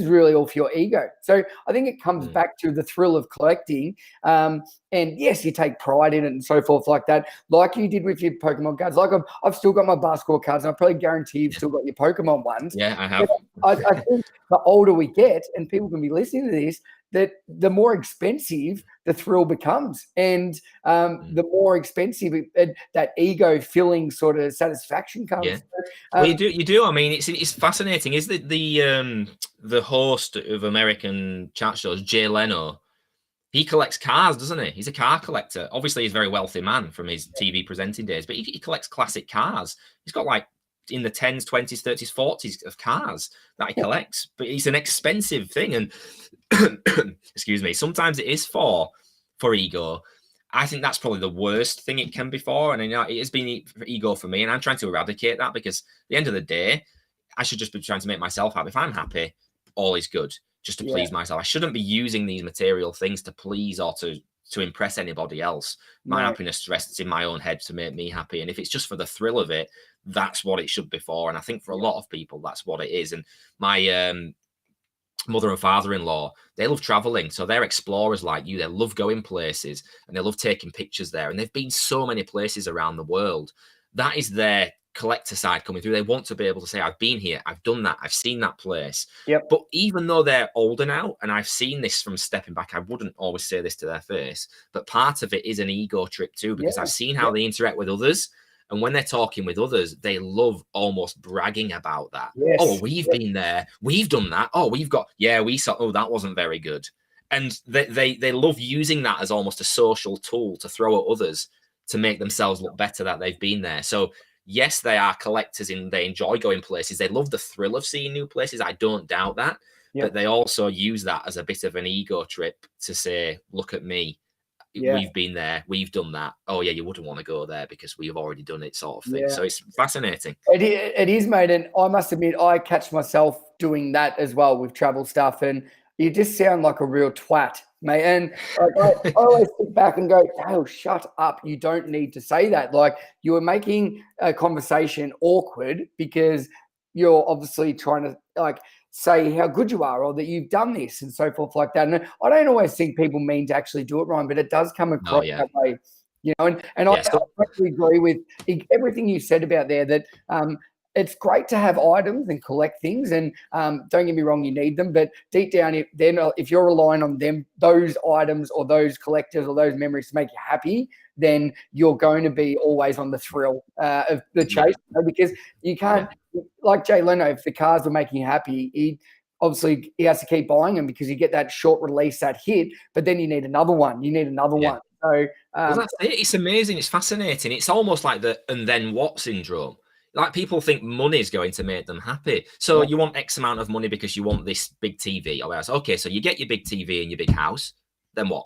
really all for your ego. So I think it comes back to the thrill of collecting. And yes, you take pride in it and so forth like that, like you did with your Pokemon cards. Like I've still got my basketball cards, and I probably guarantee you've still got your Pokemon ones. Yeah, I have. I think the older we get, and people can be listening to this, that the more expensive the thrill becomes, and the more expensive that ego-filling sort of satisfaction comes. Yeah. Well, you do. I mean, it's fascinating. Is that the host of American chat shows, Jay Leno? He collects cars, doesn't he? He's a car collector. Obviously, he's a very wealthy man from his TV presenting days, but he collects classic cars. He's got like in the 10s, 20s, 30s, 40s of cars that he collects, but it's an expensive thing. And excuse me, sometimes it is for ego. I think that's probably the worst thing it can be for. And it has been for ego for me, and I'm trying to eradicate that, because at the end of the day, I should just be trying to make myself happy. If I'm happy, all is good, just to please myself. I shouldn't be using these material things to please or to impress anybody else. My happiness rests in my own head to make me happy. And if it's just for the thrill of it, that's what it should be for. And I think for a lot of people, that's what it is. And my mother and father-in-law, they love traveling. So they're explorers like you. They love going places, and they love taking pictures there. And they've been so many places around the world. That is their collector side coming through. They want to be able to say, I've been here, I've done that, I've seen that place. But even though they're older now, and I've seen this from stepping back, I wouldn't always say this to their face, but part of it is an ego trip too, because I've seen how they interact with others. And when they're talking with others, they love almost bragging about that. Oh, we've been there, we've done that. Oh, we saw, oh, that wasn't very good. And they love using that as almost a social tool to throw at others to make themselves look better that they've been there. So yes, they are collectors and they enjoy going places. They love the thrill of seeing new places. I don't doubt that. But they also use that as a bit of an ego trip to say, look at me. We've been there. We've done that. Oh, yeah, you wouldn't want to go there because we've already done it, sort of thing. So it's fascinating. It is, mate. And I must admit, I catch myself doing that as well with travel stuff. And you just sound like a real twat, mate. And I always sit back and go, Dale, shut up. You don't need to say that. Like, you were making a conversation awkward because you're obviously trying to say how good you are or that you've done this and so forth like that. And I don't always think people mean to actually do it, Ryan, but it does come across that way. And I totally agree with everything you said about there, that it's great to have items and collect things, and don't get me wrong, you need them, but deep down, if you're relying on those items or those collectors or those memories to make you happy, then you're going to be always on the thrill of the chase, because you can't, like Jay Leno, if the cars were making you happy, he has to keep buying them because you get that short release, that hit, but then you need another one. one. So that's it. It's amazing. It's fascinating. It's almost like the "and then what" syndrome. Like, people think money is going to make them happy. So you want X amount of money because you want this big TV. Okay, so you get your big TV and your big house. Then what?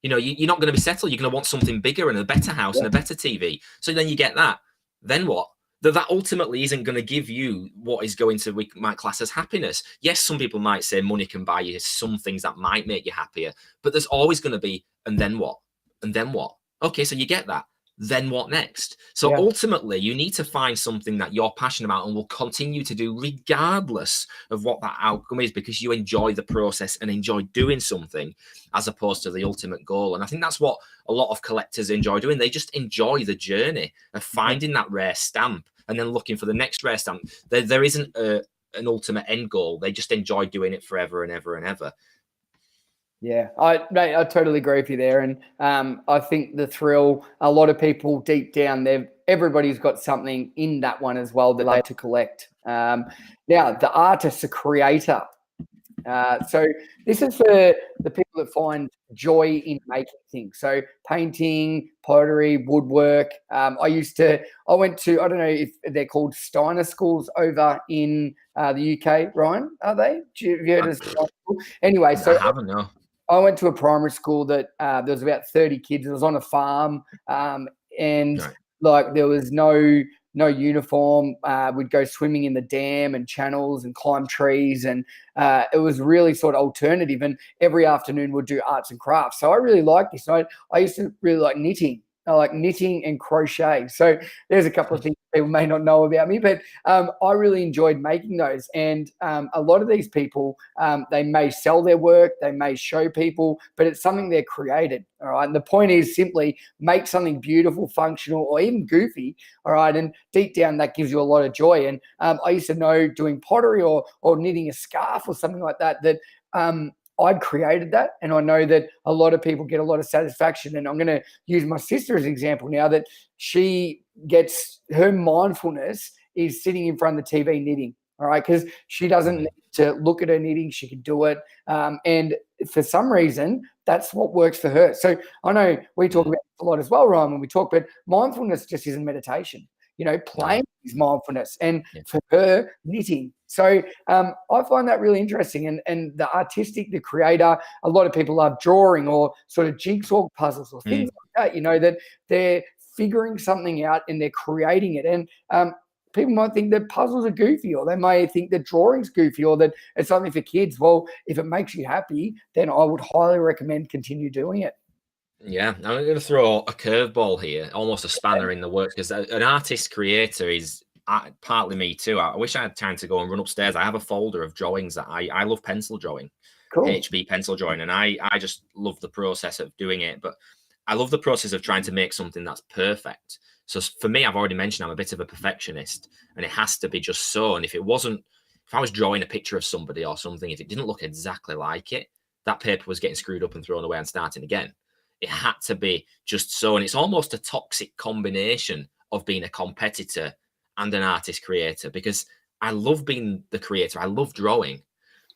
You're not going to be settled. You're going to want something bigger and a better house and a better TV. So then you get that. Then what? That ultimately isn't going to give you what is going to, we might class as happiness. Yes, some people might say money can buy you some things that might make you happier, but there's always going to be, and then what? And then what? Okay, so you get that. Then what next? So ultimately, you need to find something that you're passionate about and will continue to do regardless of what that outcome is, because you enjoy the process and enjoy doing something as opposed to the ultimate goal. And I think that's what a lot of collectors enjoy doing. They just enjoy the journey of finding that rare stamp and then looking for the next rare stamp. There isn't an ultimate end goal. They just enjoy doing it forever and ever and ever. Yeah, I totally agree with you there. And I think the thrill, a lot of people deep down, everybody's got something in that one as well that they like to collect. Now, the artist, the creator. So this is for the people that find joy in making things. So painting, pottery, woodwork. I went to, I don't know if they're called Steiner schools over in the UK, Ryan, are they? Have you heard of Steiner school? Anyway, so I haven't, no. I went to a primary school that there was about 30 kids. It was on a farm, and there was no uniform. We'd go swimming in the dam and channels and climb trees, and it was really sort of alternative. And every afternoon we'd do arts and crafts. So I really liked this. I used to really like knitting. I like knitting and crochet. So there's a couple of things people may not know about me, but I really enjoyed making those. And a lot of these people, they may sell their work, they may show people, but it's something they're created. All right. And the point is simply make something beautiful, functional, or even goofy. All right. And deep down, that gives you a lot of joy. And I used to know doing pottery or knitting a scarf or something like that, I'd created that, and I know that a lot of people get a lot of satisfaction. And I'm going to use my sister as an example now, that she gets her mindfulness is sitting in front of the TV knitting, all right, because she doesn't need to look at her knitting. She can do it. And for some reason, that's what works for her. So I know we talk about it a lot as well, Ryan, when we talk, but mindfulness just isn't meditation. Playing is mindfulness, and for her, knitting. So I find that really interesting. And the artistic, the creator, a lot of people love drawing or sort of jigsaw puzzles or things like that, that they're figuring something out and they're creating it. And people might think that puzzles are goofy, or they may think that drawing's goofy, or that it's something for kids. Well, if it makes you happy, then I would highly recommend continue doing it. Yeah, I'm going to throw a curveball here, almost a spanner in the works, because an artist creator is partly me too. I wish I had time to go and run upstairs. I have a folder of drawings that I love pencil drawing, HB pencil drawing, and I just love the process of doing it. But I love the process of trying to make something that's perfect. So for me, I've already mentioned I'm a bit of a perfectionist, and it has to be just so. And if I was drawing a picture of somebody or something, if it didn't look exactly like it, that paper was getting screwed up and thrown away and starting again. It had to be just so. And it's almost a toxic combination of being a competitor and an artist creator, because I love being the creator. I love drawing,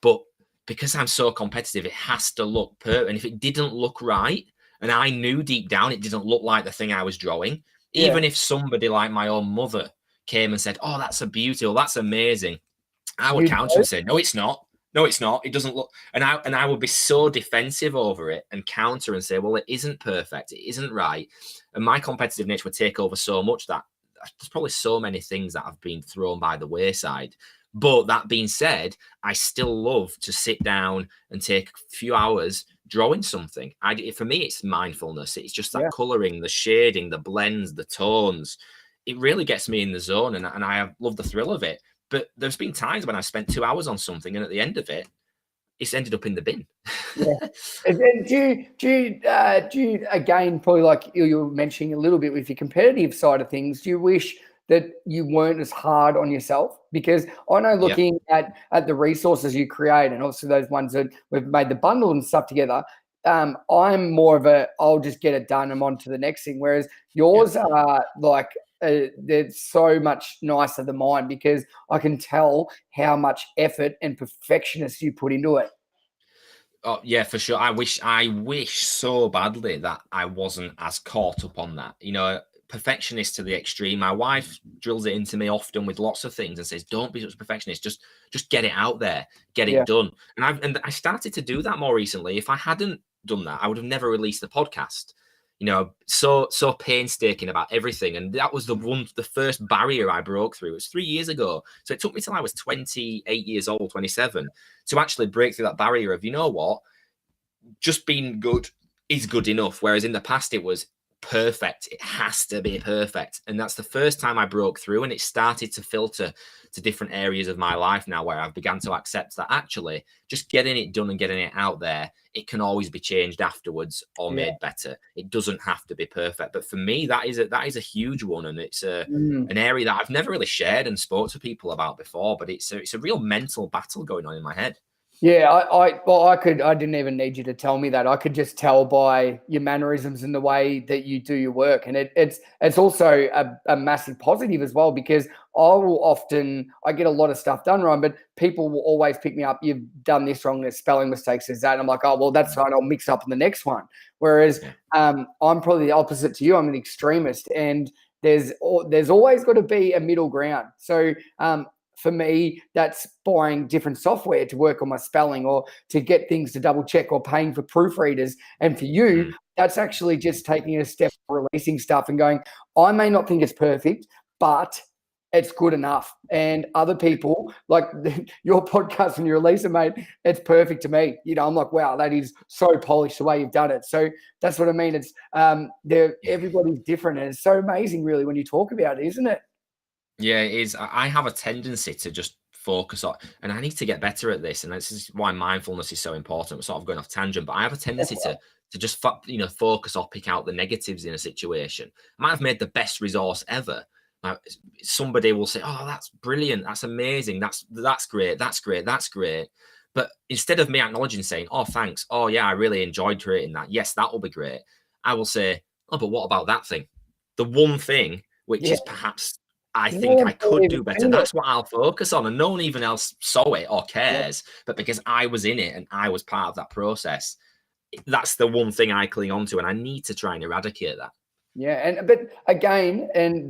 but because I'm so competitive, it has to look perfect. And if it didn't look right, and I knew deep down it didn't look like the thing I was drawing, even if somebody like my own mother came and said, "Oh, that's a beauty, or that's amazing," I would counter and say, "No, it's not. No, it's not. It doesn't look," and I would be so defensive over it and counter and say, "Well, it isn't perfect. It isn't right." And my competitive nature would take over so much that there's probably so many things that have been thrown by the wayside. But that being said, I still love to sit down and take a few hours drawing something. For me, it's mindfulness. It's just that coloring, the shading, the blends, the tones. It really gets me in the zone, and I love the thrill of it. But there's been times when I spent 2 hours on something, and at the end of it, it's ended up in the bin. Yeah. And do you again, probably like you were mentioning a little bit with your competitive side of things, do you wish that you weren't as hard on yourself? Because I know looking at the resources you create, and also those ones that we've made the bundle and stuff together, I'm more of a, I'll just get it done, I'm on to the next thing. Whereas yours are like, they're so much nicer than mine, because I can tell how much effort and perfectionist you put into it. Oh yeah, for sure. I wish so badly that I wasn't as caught up on that. You know, perfectionist to the extreme. My wife drills it into me often with lots of things and says, "Don't be such a perfectionist. Just get it out there, get it done." And I started to do that more recently. If I hadn't done that, I would have never released the podcast. You know, so painstaking about everything, and that was the first barrier I broke through. It was 3 years ago, so it took me till I was 28 years old, 27, to actually break through that barrier of, you know what, just being good is good enough. Whereas in the past it was perfect, it has to be perfect, and that's the first time I broke through, and it started to filter to different areas of my life now, where I've begun to accept that actually just getting it done and getting it out there, it can always be changed afterwards or made better. It doesn't have to be perfect. But for me, that is a huge one, and it's an area that I've never really shared and spoke to people about before, but it's a real mental battle going on in my head. Yeah, I didn't even need you to tell me that. I could just tell by your mannerisms and the way that you do your work. And it's also a massive positive as well, because I get a lot of stuff done wrong, but people will always pick me up. You've done this wrong. There's spelling mistakes. There's that. And I'm like, oh, well, that's fine. I'll mix up in the next one. Whereas I'm probably the opposite to you. I'm an extremist, and there's always got to be a middle ground. So, for me, that's buying different software to work on my spelling, or to get things to double check, or paying for proofreaders. And for you, that's actually just taking a step, releasing stuff and going, I may not think it's perfect, but it's good enough. And other people, like your podcast when you release it, mate, it's perfect to me. You know, I'm like, wow, that is so polished the way you've done it. So that's what I mean. It's everybody's different, and it's so amazing really when you talk about it, isn't it? Yeah, it is. I have a tendency to just focus on, and I need to get better at this. And this is why mindfulness is so important. We're sort of going off tangent, but I have a tendency to just focus or pick out the negatives in a situation. I might have made the best resource ever. Somebody will say, "Oh, that's brilliant. That's amazing. That's great. That's great. That's great." But instead of me acknowledging, saying, "Oh, thanks. Oh, yeah, I really enjoyed creating that. Yes, that will be great," I will say, "Oh, but what about that thing? The one thing which is perhaps I think I could do better." That's what I'll focus on, and no one even else saw it or cares. But because I was in it and I was part of that process, that's the one thing I cling on to, and I need to try and eradicate that. Yeah, but again, and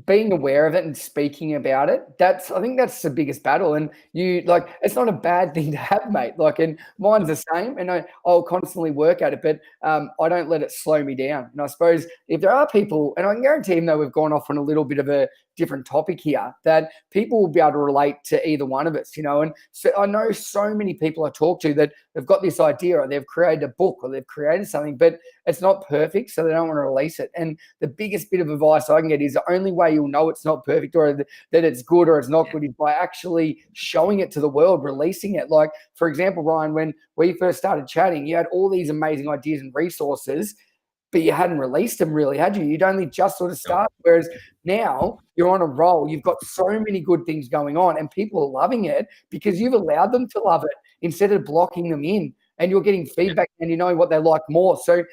being aware of it and speaking about it, I think that's the biggest battle. And it's not a bad thing to have, mate. And mine's the same, and I'll constantly work at it, but I don't let it slow me down. And I suppose if there are people, and I can guarantee them, though, we've gone off on a little bit of a different topic here, that people will be able to relate to either one of us, and so I know so many people I talk to that have got this idea, or they've created a book, or they've created something, but it's not perfect, so they don't want to release it. And the biggest bit of advice I can get is the only way you'll know it's not perfect, or that it's good or it's not good, is by actually showing it to the world, releasing it. Like, for example, Ryan, when we first started chatting, you had all these amazing ideas and resources, but you hadn't released them really, had you? You'd only just sort of started. Whereas now you're on a roll. You've got so many good things going on, and people are loving it because you've allowed them to love it instead of blocking them in. And you're getting feedback, and you know what they like more. So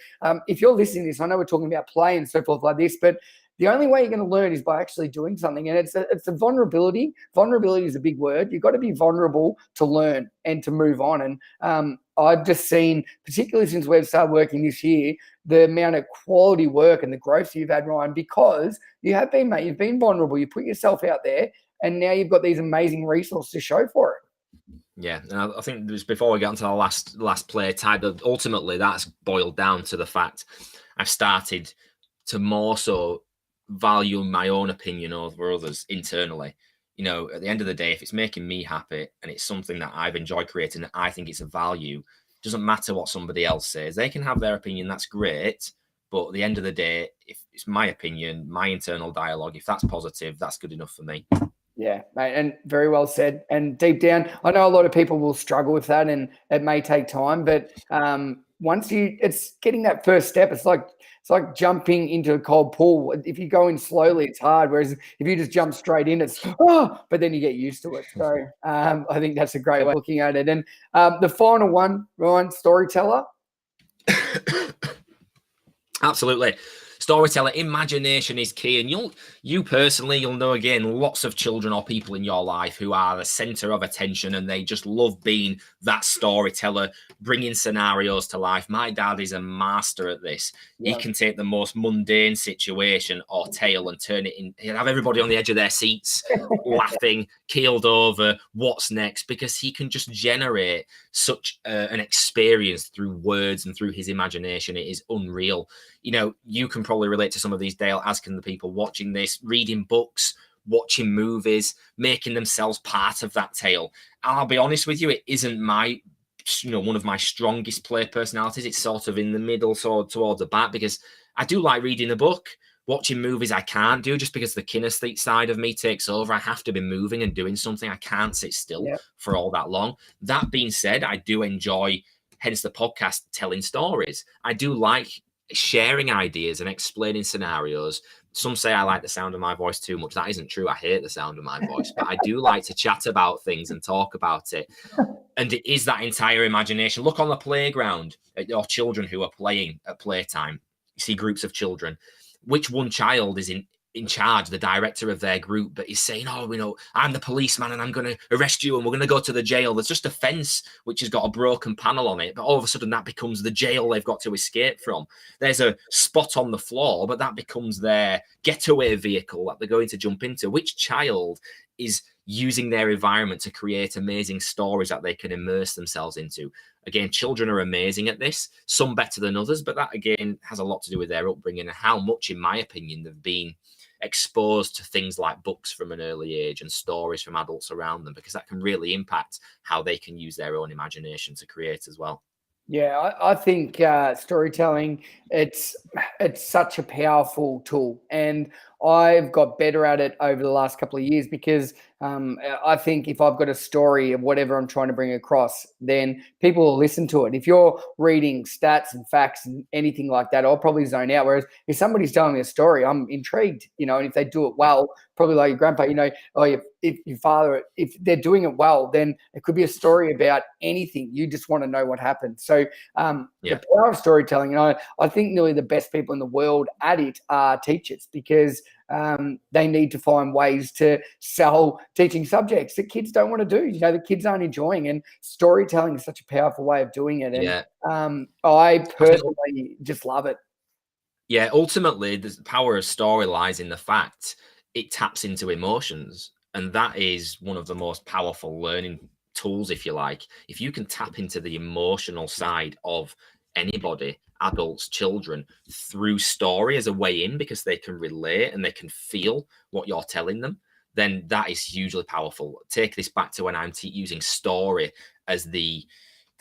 if you're listening to this, I know we're talking about play and so forth like this, but the only way you're going to learn is by actually doing something. And it's a vulnerability. Vulnerability is a big word. You've got to be vulnerable to learn and to move on. And I've just seen, particularly since we've started working this year, the amount of quality work and the growth you've had, Ryan, because you have been, mate. You've been vulnerable. You put yourself out there, and now you've got these amazing resources to show for it. Yeah, and I think just before we get into our last play, Ty, ultimately that's boiled down to the fact I've started to more so value my own opinion over others internally. You know, at the end of the day, if it's making me happy and it's something that I've enjoyed creating, I think it's a value. It doesn't matter what somebody else says. They can have their opinion, that's great. But at the end of the day, if it's my opinion, my internal dialogue, if that's positive, that's good enough for me. Yeah, mate, and very well said. And deep down, I know a lot of people will struggle with that, and it may take time. But once it's getting that first step. It's like jumping into a cold pool. If you go in slowly, it's hard. Whereas if you just jump straight in, it's but then you get used to it. So I think that's a great way of looking at it. And the final one, Ryan, storyteller. Absolutely. Storyteller, imagination is key. And you'll know, again, lots of children or people in your life who are the center of attention, and they just love being that storyteller, bringing scenarios to life. My dad is a master at this. Yeah. He can take the most mundane situation or tale and turn it in. He'll have everybody on the edge of their seats, laughing, keeled over, what's next, because he can just generate such an experience through words and through his imagination. It is unreal. You can probably relate to some of these, Dale, as can the people watching this, reading books, watching movies, making themselves part of that tale. And I'll be honest with you, it isn't one of my strongest play personalities. It's sort of in the middle, sort of towards the back, because I do like reading a book. Watching movies I can't do, just because the kinesthete side of me takes over. I have to be moving and doing something. I can't sit still for all that long. That being said, I do enjoy, hence the podcast, telling stories. I do like sharing ideas and explaining scenarios. Some say I like the sound of my voice too much. That isn't true. I hate the sound of my voice, but I do like to chat about things and talk about it. And it is that entire imagination. Look on the playground at your children who are playing at playtime. You see groups of children. Which one child is in charge, the director of their group, but he's saying, I'm the policeman and I'm going to arrest you and we're going to go to the jail. There's just a fence which has got a broken panel on it, but all of a sudden that becomes the jail they've got to escape from. There's a spot on the floor, but that becomes their getaway vehicle that they're going to jump into. Which child is using their environment to create amazing stories that they can immerse themselves into? Again, children are amazing at this, some better than others, but that again has a lot to do with their upbringing and how much, in my opinion, they've been exposed to things like books from an early age and stories from adults around them, because that can really impact how they can use their own imagination to create as well. Yeah, I think storytelling, it's such a powerful tool, and I've got better at it over the last couple of years, because I think if I've got a story of whatever I'm trying to bring across, then people will listen to it. If you're reading stats and facts and anything like that, I'll probably zone out. Whereas if somebody's telling me a story, I'm intrigued, and if they do it well, probably like your grandpa, if your father, if they're doing it well, then it could be a story about anything. You just want to know what happened. So the power of storytelling, and I think nearly the best people in the world at it are teachers, because they need to find ways to sell teaching subjects that kids don't want to do. The kids aren't enjoying, and storytelling is such a powerful way of doing it. And I personally just love it. Yeah, ultimately, the power of story lies in the fact it taps into emotions, and that is one of the most powerful learning tools, if you like. If you can tap into the emotional side of anybody, adults, children, through story as a way in, because they can relate and they can feel what you're telling them, then that is hugely powerful. Take this back to when I'm using story as the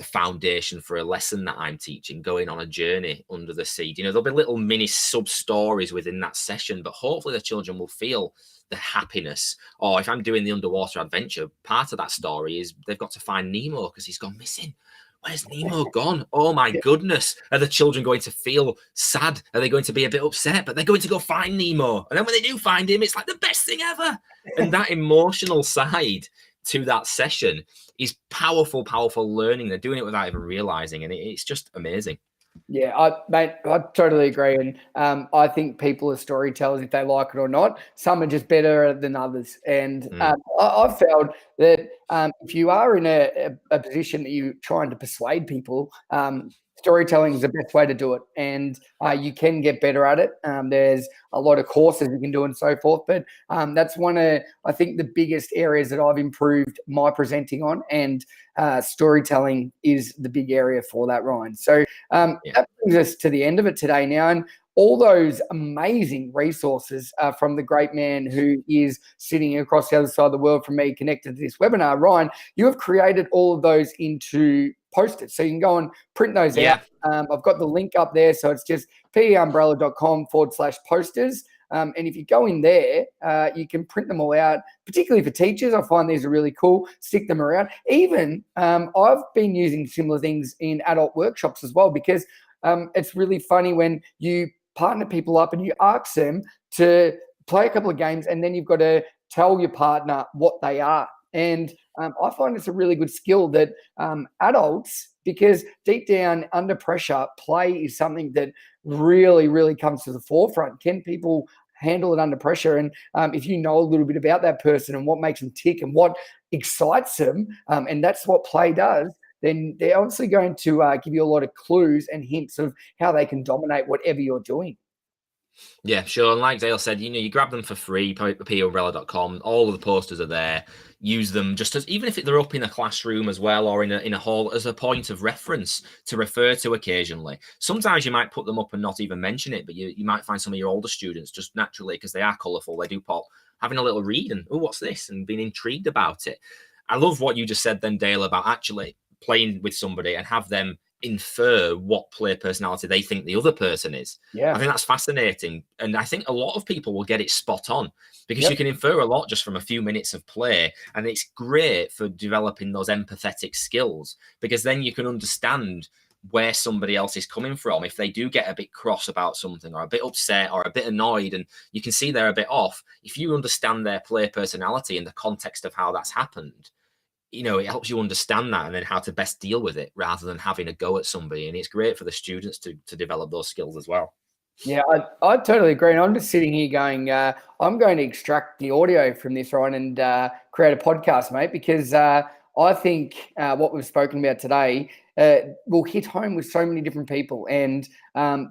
foundation for a lesson that I'm teaching, going on a journey under the sea. There'll be little mini sub stories within that session, but hopefully the children will feel the happiness. Or if I'm doing the underwater adventure, part of that story is they've got to find Nemo because he's gone missing. Where's Nemo gone? Oh my goodness. Are the children going to feel sad? Are they going to be a bit upset? But they're going to go find Nemo. And then when they do find him, it's like the best thing ever. And that emotional side to that session is powerful, powerful learning. They're doing it without even realizing. And it's just amazing. Yeah, I totally agree. And I think people are storytellers, if they like it or not. Some are just better than others. And I've found that if you are in a position that you're trying to persuade people, storytelling is the best way to do it. And you can get better at it. There's a lot of courses you can do and so forth. But that's one of, I think, the biggest areas that I've improved my presenting on. And storytelling is the big area for that, Ryan. So that brings us to the end of it today now. And all those amazing resources from the great man who is sitting across the other side of the world from me, connected to this webinar, Ryan, you have created all of those into posters. So you can go and print those out. I've got the link up there. So it's just peumbrella.com/posters. And if you go in there, you can print them all out, particularly for teachers. I find these are really cool. Stick them around. Even I've been using similar things in adult workshops as well, because it's really funny when you partner people up and you ask them to play a couple of games, and then you've got to tell your partner what they are. And I find it's a really good skill that adults, because deep down under pressure, play is something that really, really comes to the forefront. Can people handle it under pressure? And if you know a little bit about that person and what makes them tick and what excites them, and that's what play does, then they're obviously going to give you a lot of clues and hints of how they can dominate whatever you're doing. Yeah, sure. And like Dale said, you grab them for free, pumbrella.com. All of the posters are there. Use them just as, even if they're up in a classroom as well, or in a hall, as a point of reference to refer to occasionally. Sometimes you might put them up and not even mention it, but you might find some of your older students just naturally, because they are colourful, they do pop, having a little read and, oh, what's this? And being intrigued about it. I love what you just said then, Dale, about actually playing with somebody and have them infer what play personality they think the other person is. Yeah, I think that's fascinating. And I think a lot of people will get it spot on, because you can infer a lot just from a few minutes of play. And it's great for developing those empathetic skills, because then you can understand where somebody else is coming from. If they do get a bit cross about something, or a bit upset, or a bit annoyed, and you can see they're a bit off, if you understand their play personality and the context of how that's happened, it helps you understand that, and then how to best deal with it, rather than having a go at somebody. And it's great for the students to develop those skills as well. Yeah, I totally agree. And I'm just sitting here going, I'm going to extract the audio from this, Ryan, and create a podcast, mate, because I think what we've spoken about today will hit home with so many different people. And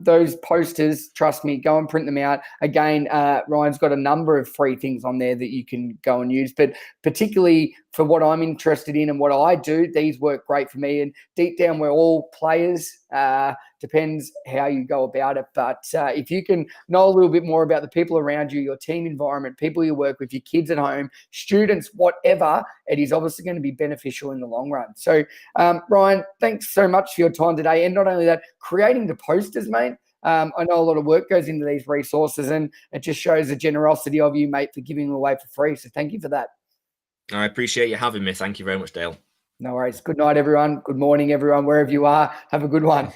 those posters, trust me, go and print them out. Again, Ryan's got a number of free things on there that you can go and use. But particularly for what I'm interested in and what I do, these work great for me. And deep down, we're all players. Depends how you go about it. But if you can know a little bit more about the people around you, your team environment, people you work with, your kids at home, students, whatever, it is obviously going to be beneficial in the long run. So, Ryan, thanks so much for your time today. And not only that, creating the posters, mate. I know a lot of work goes into these resources, and it just shows the generosity of you, mate, for giving them away for free. So thank you for that. I appreciate you having me. Thank you very much, Dale. No worries. Good night, everyone. Good morning, everyone, wherever you are. Have a good one.